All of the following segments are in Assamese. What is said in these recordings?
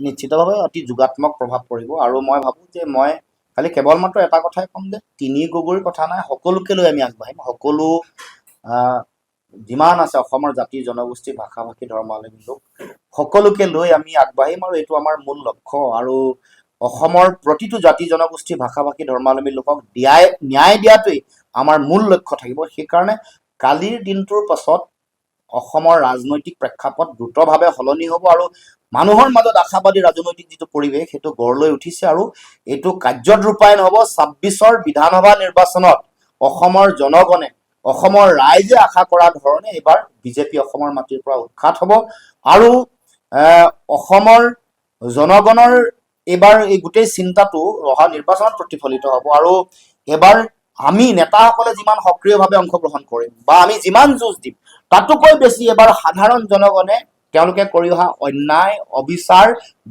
নিশ্চিতভাৱে অতি যোগাত্মক প্ৰভাৱ পৰিব। আৰু মই ভাবোঁ যে মই খালি কেৱল মাত্ৰ এটা কথাই ক'ম যে তিনি গগৈৰ কথা নাই, সকলোকে লৈ আমি আগবাঢ়িম। সকলো যিমান আছে অসমৰ জাতি জনগোষ্ঠী ভাষা ভাষী ধৰ্মাৱলম্বী লোক সকলোকে লৈ আমি আগবাঢ়িম, আৰু এইটো আমাৰ মূল লক্ষ্য। আৰু অসমৰ প্ৰতিটো জাতি জনগোষ্ঠী ভাষা ভাষী ধৰ্মাৱলম্বী লোকক ন্যায় দিয়াটোৱেই আমাৰ মূল লক্ষ্য থাকিব। সেইকাৰণে কালিৰ দিনটোৰ পাছত অসমৰ ৰাজনৈতিক প্ৰেক্ষাপট দ্ৰুতভাৱে সলনি হ'ব, আৰু মানুহৰ মাজত আশাবাদী ৰাজনৈতিক যিটো পৰিৱেশ সেইটো গঢ় লৈ উঠিছে, আৰু এইটো কাৰ্যত ৰূপায়ণ হ'ব ২৬ৰ বিধানসভা নিৰ্বাচনত। অসমৰ জনগণে অসমৰ ৰাইজে আশা কৰা ধৰণে এইবাৰ বিজেপি অসমৰ মাটিৰ পৰা উৎখাত হ'ব, আৰু অসমৰ জনগণৰ এইবাৰ এই গোটেই চিন্তাটো অহা নিৰ্বাচনত প্ৰতিফলিত হ'ব। আৰু এবাৰ আমি নেতাসকলে যিমান সক্ৰিয়ভাৱে অংশগ্ৰহণ কৰিম বা আমি যিমান যুঁজ দিম, তাতোকৈ বেছি এবাৰ সাধাৰণ জনগণে তেওঁলোকে কৰি অহা অন্যায়, অবিচাৰ,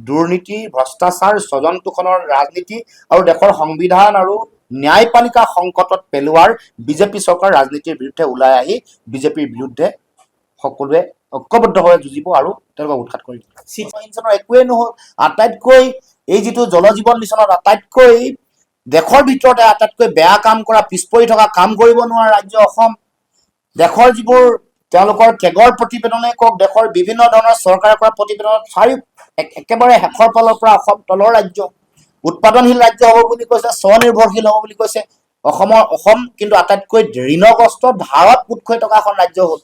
দুৰ্নীতি, ভ্ৰষ্টাচাৰ, স্বজন তোষণৰ ৰাজনীতি আৰু দেশৰ সংবিধান আৰু ন্যায়পালিকা সংকটত পেলোৱাৰ বিজেপি চৰকাৰ ৰাজনীতিৰ বিৰুদ্ধে ওলাই আহি বিজেপিৰ বিৰুদ্ধে সকলোৱে ঐক্যবদ্ধভাৱে যুঁজিব আৰু তেওঁলোকক উৎখাত কৰিব। চিটিজেনৰ একোৱেই নহ'ল। আটাইতকৈ এই যিটো জল জীৱন মিছনত আটাইতকৈ দেশৰ ভিতৰতে আটাইতকৈ বেয়া কাম কৰা, পিছ পৰি থকা, কাম কৰিব নোৱাৰা ৰাজ্য অসম। দেশৰ যিবোৰ তেওঁলোকৰ কেগৰ প্ৰতিবেদনে কওক, দেশৰ বিভিন্ন ধৰণৰ চৰকাৰে কৰা প্ৰতিবেদনত একেবাৰে শেষৰ ফালৰ পৰা অসম তলৰ ৰাজ্য, উৎপাদনশীল ৰাজ্য হ'ব বুলি কৈছে, স্বনিৰ্ভৰশীল হ'ব বুলি কৈছে। অসম কিন্তু আটাইতকৈ ঋণগ্ৰস্ত, ধাৰত পোত হৈ থকা এখন ৰাজ্য হ'ল।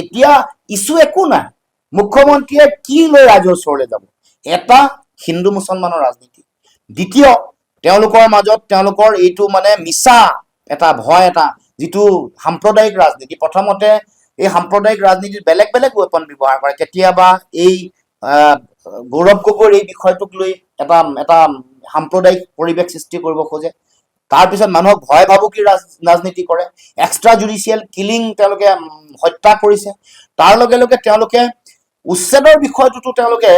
এতিয়া ইছ্যু একো নাই, মুখ্যমন্ত্ৰীয়ে কি লৈ ৰাইজৰ ওচৰলৈ যাব? এটা হিন্দু মুছলমানৰ ৰাজনীতি, দ্বিতীয় তেওঁলোকৰ মাজত তেওঁলোকৰ এইটো মানে মিছা এটা ভয়, এটা যিটো সাম্প্ৰদায়িক ৰাজনীতি। প্ৰথমতে এই সাম্প্ৰদায়িক ৰাজনীতিত বেলেগ বেলেগ ৱেপন ব্যৱহাৰ কৰে। কেতিয়াবা এই গৌৰৱ গগৈৰ এই বিষয়টোক লৈ এটা সাম্প্ৰদায়িক পৰিৱেশ সৃষ্টি কৰিব খোজে। তাৰপিছত মানুহক ভয় ভাবুকিৰ ৰাজনীতি কৰে। এক্সট্ৰা জুডিচিয়েল কিলিং তেওঁলোকে হত্যা কৰিছে। তাৰ লগে লগে তেওঁলোকে উচ্ছেদৰ বিষয়টোতো তেওঁলোকে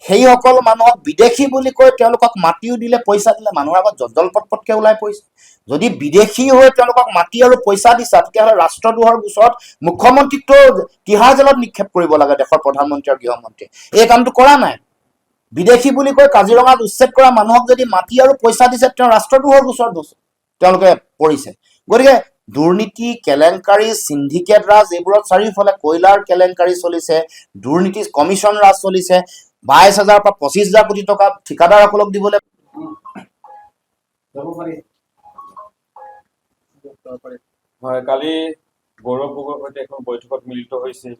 সেইসকল মানুহক বিদেশী বুলি কৈ তেওঁলোকক মাটিও দিলে, পইচা দিলে, মানুহৰ আগত জল পটপটকে ওলাই পৰিছে। যদি বিদেশী হৈ তেওঁলোকক মাটি আৰু পইচা দিছা, তেতিয়াহ'লে ৰাষ্ট্ৰদ্ৰোহৰ গোচৰত মুখ্যমন্ত্ৰীকতো তিহাৰ জেলত নিক্ষেপ কৰিব লাগে দেশৰ প্ৰধানমন্ত্ৰী আৰু গৃহমন্ত্ৰীয়ে। এই কামটো কৰা নাই। বিদেশী বুলি কৈ কাজিৰঙাত উচ্ছেদ কৰা মানুহক যদি মাটি আৰু পইচা দিছে, তেওঁ ৰাষ্ট্ৰদ্ৰোহৰ গোচৰত তেওঁলোকে পৰিছে। গতিকে দুৰ্নীতি, কেলেংকাৰী, সিন্ডিকেট ৰাজ, এইবোৰত চাৰিওফালে কয়লাৰ কেলেংকাৰী চলিছে, দুৰ্নীতি কমিশ্যন ৰাজ চলিছে। ২২,০০০ পৰা ২৫,০০০ কোটি টকা ঠিকাদাৰসকলক দিবলৈ হয়, কালি গৌৰৱ গগৈৰ সৈতে এখন বৈঠকত মিলিত হৈছিল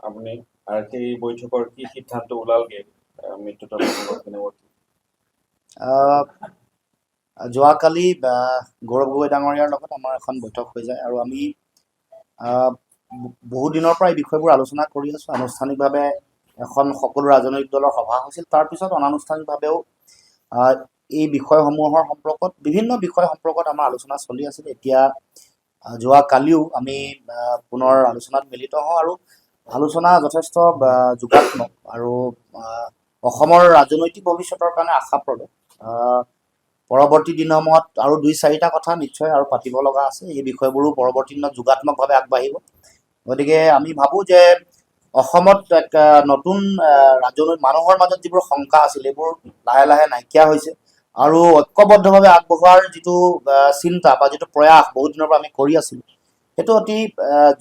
আপুনি, আৰু সেই বৈঠকৰ কি সিদ্ধান্ত ওলালগে মৃত্যুতৰ? যোৱাকালি গৌৰৱ গগৈ ডাঙৰীয়াৰ লগত আমাৰ এখন বৈঠক হৈ যায়, আৰু আমি বহু দিনৰ পৰা এই বিষয়বোৰ আলোচনা কৰি আছোঁ। আনুষ্ঠানিকভাৱে এখন সকলো ৰাজনৈতিক দলৰ সভা হৈছিল। তাৰপিছত অনানুষ্ঠানিকভাৱেও এই বিষয়সমূহৰ সম্পৰ্কত বিভিন্ন বিষয় সম্পৰ্কত আমাৰ আলোচনা চলি আছিল। এতিয়া যোৱাকালিও আমি পুনৰ আলোচনাত মিলিত হওঁ, আৰু আলোচনা যথেষ্ট যোগাত্মক আৰু অসমৰ ৰাজনৈতিক ভৱিষ্যতৰ কাৰণে আশাপ্ৰদ। পৰৱৰ্তী দিনসমূহত আৰু ২-৪টা কথা নিশ্চয় আৰু পাতিব লগা আছে। এই বিষয়বোৰো পৰৱৰ্তী দিনত যোগাত্মকভাৱে আগবাঢ়িব। গতিকে আমি ভাবোঁ যে অসমত এক নতুন মানুহৰ মাজত যিবোৰ শংকা আছিল, এইবোৰ লাহে লাহে নাইকিয়া হৈছে, আৰু ঐক্যবদ্ধভাৱে আগবঢ়োৱাৰ যিটো চিন্তা বা যিটো প্ৰয়াস বহুত দিনৰ পৰা আমি কৰি আছিলোঁ, সেইটো অতি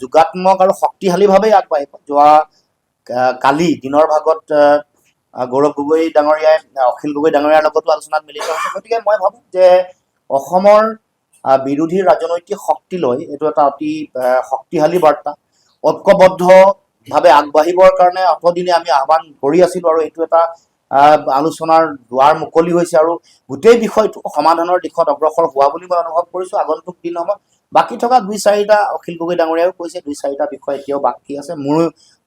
যোগাত্মক আৰু শক্তিশালীভাৱেই আগবাঢ়িব। যোৱা কালি দিনৰ ভাগত গৌৰৱ গগৈ ডাঙৰীয়াই অখিল গগৈ ডাঙৰীয়াৰ লগতো আলোচনাত মিলিত হৈছে। গতিকে মই ভাবোঁ যে অসমৰ বিৰোধী ৰাজনৈতিক শক্তিলৈ এইটো এটা অতি শক্তিশালী বাৰ্তা। ঐক্যবদ্ধভাৱে আগবাঢ়িবৰ কাৰণে অতদিনে আমি আহ্বান কৰি আছিলোঁ, আৰু এইটো এটা আলোচনাৰ দুৱাৰ মুকলি হৈছে, আৰু গোটেই বিষয়টো সমাধানৰ দিশত অগ্ৰসৰ হোৱা বুলি মই অনুভৱ কৰিছোঁ। আগন্তুক দিনসমূহত বাকী থকা ২-৪টা অখিল গগৈ ডাঙৰীয়াও কৈছে ২-৪টা বিষয় এতিয়াও বাকী আছে,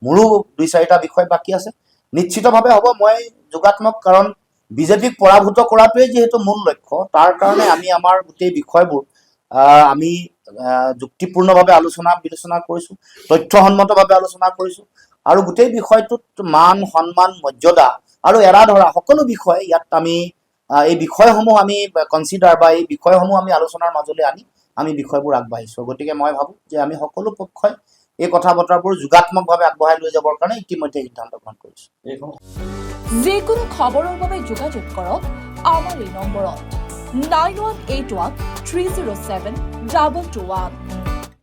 মোৰো ২-৪টা বিষয় বাকী আছে। নিশ্চিতভাৱে হ'ব। মই যোগাত্মক, কাৰণ বিজেপিক পৰাভূত কৰাটোৱেই যিহেতু মূল লক্ষ্য, তাৰ কাৰণে আমি আমাৰ গোটেই বিষয়বোৰ আমি যুক্তিপূৰ্ণভাৱে আলোচনা বিলোচনা কৰিছোঁ, তথ্যসন্মতভাৱে আলোচনা কৰিছোঁ, আৰু গোটেই বিষয়টোত মান, সন্মান, মৰ্যাদা আৰু এৰা ধৰা সকলো বিষয় ইয়াত আমি এই বিষয়সমূহ আমি কনচিডাৰ বা এই বিষয়সমূহ আমি আলোচনাৰ মাজলৈ আনি আমি বিষয়বোৰ আগবাঢ়িছোঁ। গতিকে মই ভাবোঁ যে আমি সকলো পক্ষই এই কথা বতৰাবোৰ যোগাত্মকভাৱে আগবঢ়াই লৈ যাবৰ কাৰণে ইতিমধ্যে সিদ্ধান্ত গ্ৰহণ কৰিছো। এইখন যিকোনো খবৰৰ বাবে যোগাযোগ কৰক আমাৰ এই নম্বৰত 9181 307 221।